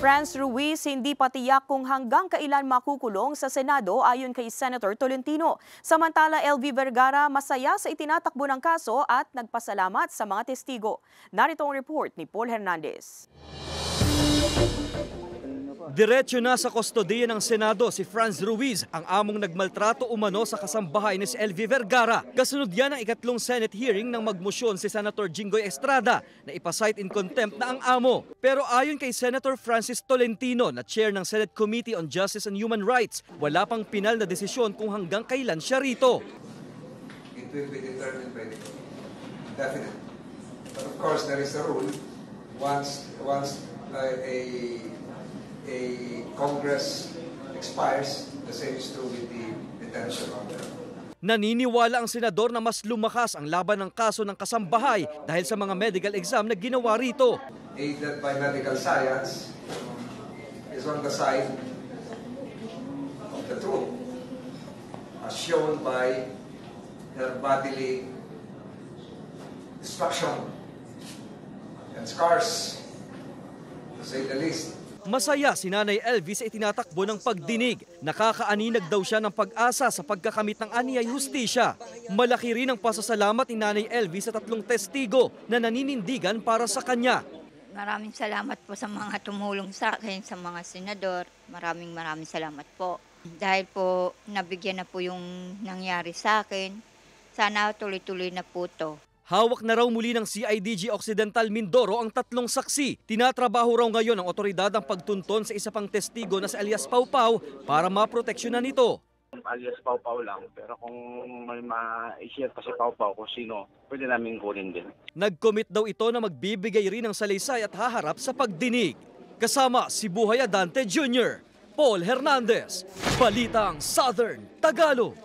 Franz Ruiz hindi pa tiyak kung hanggang kailan makukulong sa Senado ayon kay Senator Tolentino. Samantala, LV Vergara masaya sa itinatakbo ng kaso at nagpasalamat sa mga testigo. Narito ang report ni Paul Hernandez. Diretso na sa kustodiya ng Senado si Franz Ruiz, ang among nagmaltrato umano sa kasambahay ni si LV Vergara. Kasunod yan ang ikatlong Senate hearing nang magmosyon si Senator Jinggoy Estrada na ipasight in contempt na ang amo. Pero ayon kay Senator Francis Tolentino na chair ng Senate Committee on Justice and Human Rights, wala pang pinal na desisyon kung hanggang kailan siya rito. It will be determined by the court. Definitely. But of course, there is a rule. Once a Congress expires, the same is true with the detention order. Naniniwala ang senador na mas lumakas ang laban ng kaso ng kasambahay dahil sa mga medical exam na ginawa rito. Aided by medical science is on the side of the truth, as shown by her bodily destruction and scars, to say the least. Masaya si Nanay LV sa itinatakbo ng pagdinig. Nakakaaninag daw siya ng pag-asa sa pagkakamit ng aniyay hustisya. Malaki rin ang pasasalamat ni Nanay LV sa tatlong testigo na naninindigan para sa kanya. Maraming salamat po sa mga tumulong sa akin, sa mga senador. Maraming salamat po. Dahil po nabigyan na po yung nangyari sa akin. Sana tuloy-tuloy na po to. Hawak na raw muli ng CIDG Occidental Mindoro ang tatlong saksi. Tinatrabaho raw ngayon ng otoridad ang pagtunton sa isa pang testigo na si alias Pau Pau para maproteksyonan ito. Alias Pau Pau lang, pero kung may ma-share pa si Pau Pau kung sino, pwede namin kunin din. Nag-commit daw ito na magbibigay rin ng salaysay at haharap sa pagdinig. Kasama si Buhay Adante Jr., Paul Hernandez, Balitang Southern Tagalog.